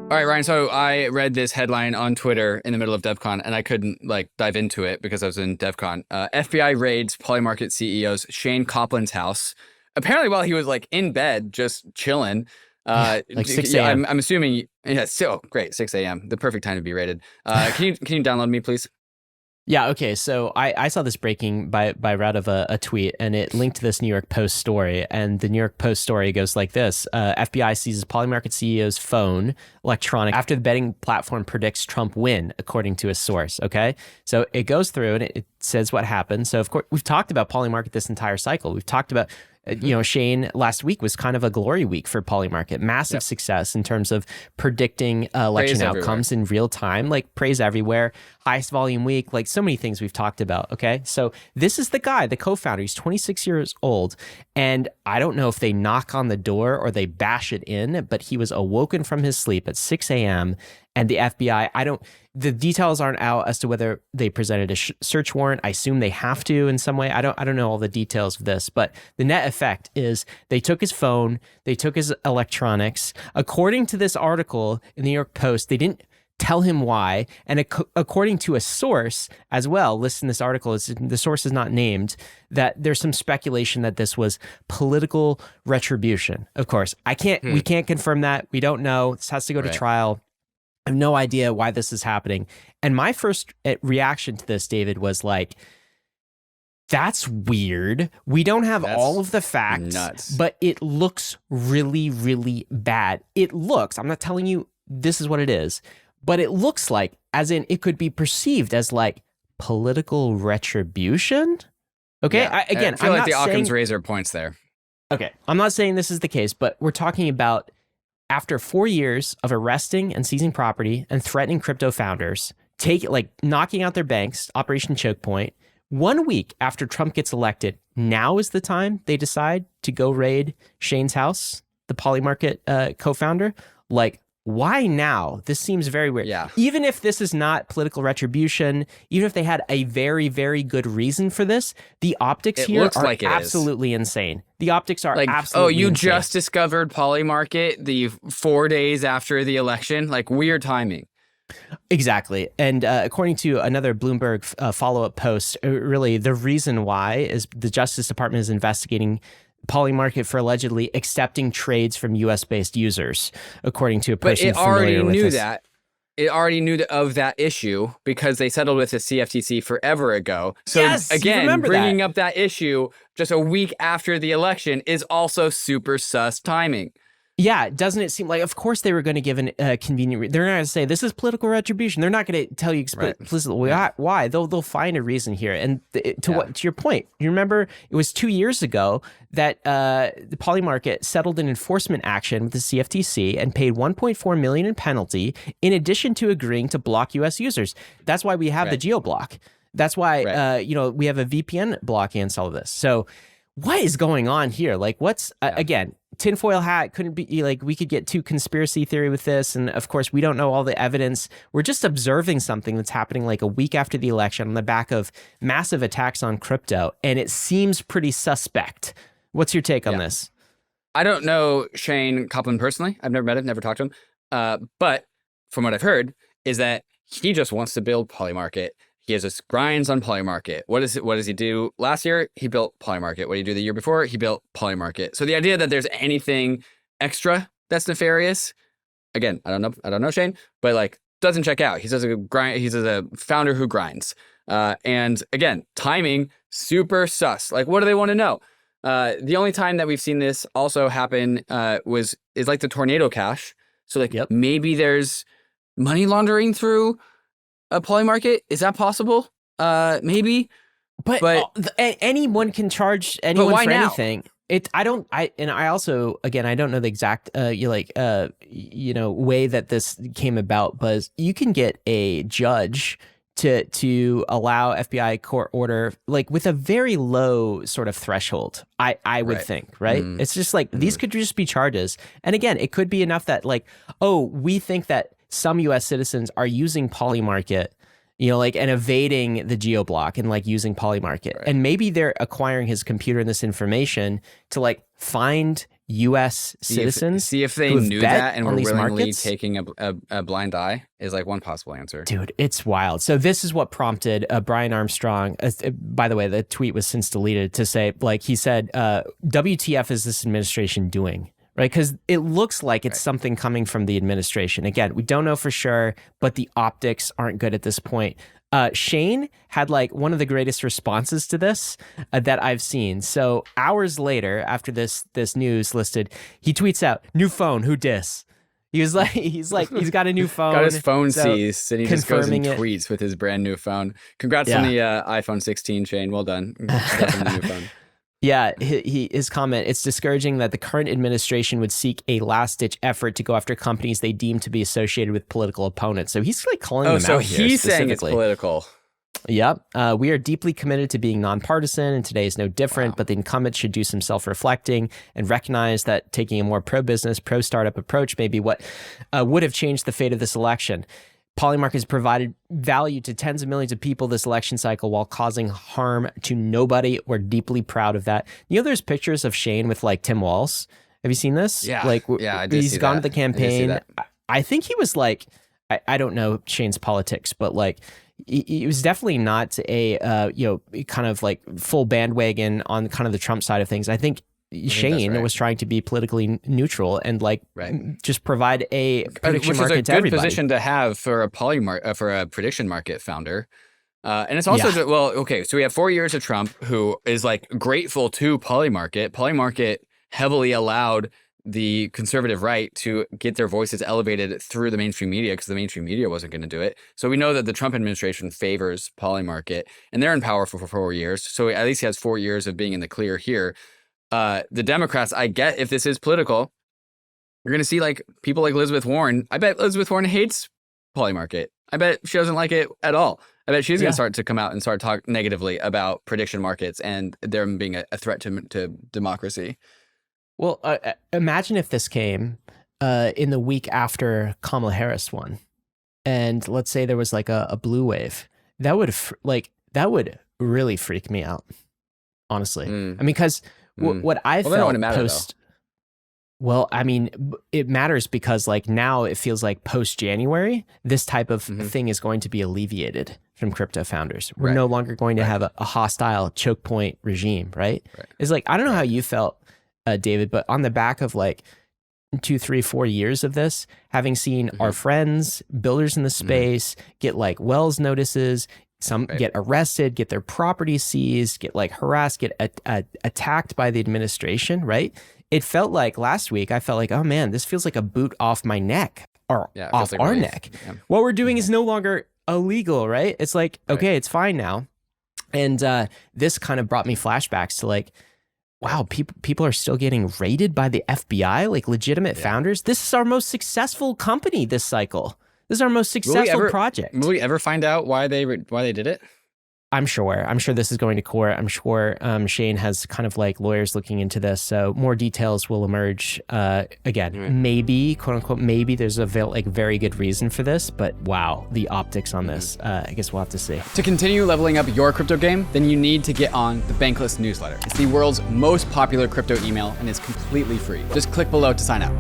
All right, Ryan. So I read this headline on Twitter in the middle of DevCon, and I couldn't dive into it because I was in DevCon. FBI raids Polymarket CEO's Shayne Coplan's house, apparently while he was in bed, just chilling. Yeah, like 6 Yeah, a.m. I'm assuming. Yeah, so great, 6 a.m. The perfect time to be raided. Can you download me, please? Yeah, okay. So I saw this breaking by route of a tweet, and it linked to this New York Post story. And the New York Post story goes like this: FBI seizes Polymarket CEO's phone electronic after the betting platform predicts Trump win, according to a source. Okay, so it goes through and it says what happened. So of course we've talked about Polymarket this entire cycle. We've talked about. Shayne, last week was kind of a glory week for Polymarket. Massive success in terms of predicting election outcomes in real time, praise everywhere, highest volume week, so many things we've talked about. Okay. So this is the guy, the co-founder. He's 26 years old. And I don't know if they knock on the door or they bash it in, but he was awoken from his sleep at 6 a.m. And the FBI, the details aren't out as to whether they presented a search warrant. I assume they have to in some way. I don't know all the details of this, but the net effect is they took his phone, they took his electronics. According to this article in the New York Post, they didn't tell him why. And according to a source as well, listed in this article, the source is not named, that there's some speculation that this was political retribution. Of course, we can't confirm that. We don't know. This has to go to trial. I have no idea why this is happening. And my first reaction to this, David, was that's weird. We don't have all of the facts, but it looks really, really bad. I'm not telling you this is what it is, but it looks as in it could be perceived as political retribution. Okay. Yeah. I feel like the Occam's razor points there. Okay. I'm not saying this is the case, but we're talking about after 4 years of arresting and seizing property and threatening crypto founders, knocking out their banks, Operation Choke Point, 1 week after Trump gets elected, now is the time they decide to go raid Shayne's house, the Polymarket co-founder. Why now? This seems very weird. Yeah. Even if this is not political retribution, even if they had a very, very good reason for this, the optics here are absolutely insane. The optics are absolutely insane. Just discovered Polymarket the 4 days after the election? Weird timing. Exactly. And according to another Bloomberg follow-up post, really the reason why is the Justice Department is investigating Polymarket for allegedly accepting trades from U.S.-based users, according to a person familiar with this. It already knew of that issue because they settled with the CFTC forever ago. So again, bringing up that issue just a week after the election is also super sus timing. Yeah, doesn't it seem of course they were going to give a convenient they're not going to say this is political retribution. They're not going to tell you explicitly why. They'll find a reason here. And to your point, you remember it was 2 years ago that the Polymarket settled an enforcement action with the CFTC and paid $1.4 million in penalty in addition to agreeing to block U.S. users. That's why we have the geo-block. That's why we have a VPN block against all of this. So what is going on here? Again, tinfoil hat, couldn't be we could get too conspiracy theory with this. And of course, we don't know all the evidence. We're just observing something that's happening a week after the election on the back of massive attacks on crypto. And it seems pretty suspect. What's your take on this? I don't know Shayne Coplan personally. I've never met him, never talked to him. But from what I've heard is that he just wants to build Polymarket. He has this grinds on Polymarket. What does he do? Last year, he built Polymarket. What did he do the year before? He built Polymarket. So the idea that there's anything extra that's nefarious, again, I don't know Shayne, but doesn't check out. He's a founder who grinds. And again, timing, super sus. What do they want to know? The only time that we've seen this also happen is the Tornado Cash. So maybe there's money laundering through a Polymarket. Is that possible? Maybe. But anyone can charge anyone for anything. I also, again, I don't know the exact way that this came about, but you can get a judge to allow FBI court order with a very low sort of threshold. I would think, right? It's just these could just be charges. And again, it could be enough that we think that some U.S. citizens are using Polymarket, and evading the geo-block and using Polymarket. Right. And maybe they're acquiring his computer and this information to find U.S. citizens. See if they who have knew bet that and on were these willingly markets. taking a blind eye is like one possible answer. Dude, it's wild. So this is what prompted Brian Armstrong. By the way, the tweet was since deleted to say, like, he said, WTF is this administration doing? Right? Because it looks like it's something coming from the administration. Again, we don't know for sure, but the optics aren't good at this point. Shayne had like one of the greatest responses to this that I've seen. So hours later, after this news listed, he tweets out, "New phone, who dis?" He's got a new phone. Got his phone so seized, and he just goes and confirming it. tweets with his brand new phone. Congrats on the iPhone 16, Shayne. Well done. Congrats on the new phone. Yeah, his comment, it's discouraging that the current administration would seek a last-ditch effort to go after companies they deem to be associated with political opponents. So he's like calling them out here. He's saying it's political. Yep. We are deeply committed to being nonpartisan, and today is no different, but the incumbent should do some self-reflecting and recognize that taking a more pro-business, pro-startup approach may be what would have changed the fate of this election. Polymarket has provided value to tens of millions of people this election cycle while causing harm to nobody. We're deeply proud of that. You know, there's pictures of Shayne with like Tim Walz. Have you seen this? Yeah. Like, I did he's see gone that. to the campaign. I think he was like, I don't know Shayne's politics, but like, he was definitely not a, kind of like full bandwagon on kind of the Trump side of things. I think Shayne was trying to be politically neutral and like just provide a prediction market to everybody. Which is a good position to have for a prediction market founder. And it's also so we have 4 years of Trump, who is like grateful to Polymarket. Polymarket heavily allowed the conservative right to get their voices elevated through the mainstream media because the mainstream media wasn't going to do it. So we know that the Trump administration favors Polymarket, and they're in power for 4 years. So at least he has 4 years of being in the clear here. The Democrats, I get if this is political, you're going to see like people like Elizabeth Warren. I bet Elizabeth Warren hates Polymarket. I bet she doesn't like it at all. I bet she's going to start to come out and start talk negatively about prediction markets and them being a threat to democracy. Well, imagine if this came in the week after Kamala Harris won, and let's say there was like a blue wave. That would really freak me out, honestly. I mean, because what I felt post. Well, I mean, it matters because like now it feels like post January, this type of thing is going to be alleviated from crypto founders. We're no longer going to have a hostile choke point regime, right? It's like, I don't know how you felt, David, but on the back of like 2, 3, 4 years of this, having seen our friends, builders in the space, get like Wells notices, some get arrested, get their property seized, get like harassed, get attacked by the administration, right? It felt like last week, I felt like, oh man, this feels like a boot off my neck or off our neck. Yeah. What we're doing is no longer illegal, right? It's like, okay, it's fine now. And this kind of brought me flashbacks to like, wow, people are still getting raided by the FBI, like legitimate founders. This is our most successful company this cycle. This is our most successful project. Will we ever find out why they did it? I'm sure this is going to court. I'm sure Shayne has kind of like lawyers looking into this, so more details will emerge. Again, maybe, quote unquote, maybe there's a very good reason for this, but wow, the optics on this, I guess we'll have to see. To continue leveling up your crypto game, then you need to get on the Bankless newsletter. It's the world's most popular crypto email and is completely free. Just click below to sign up.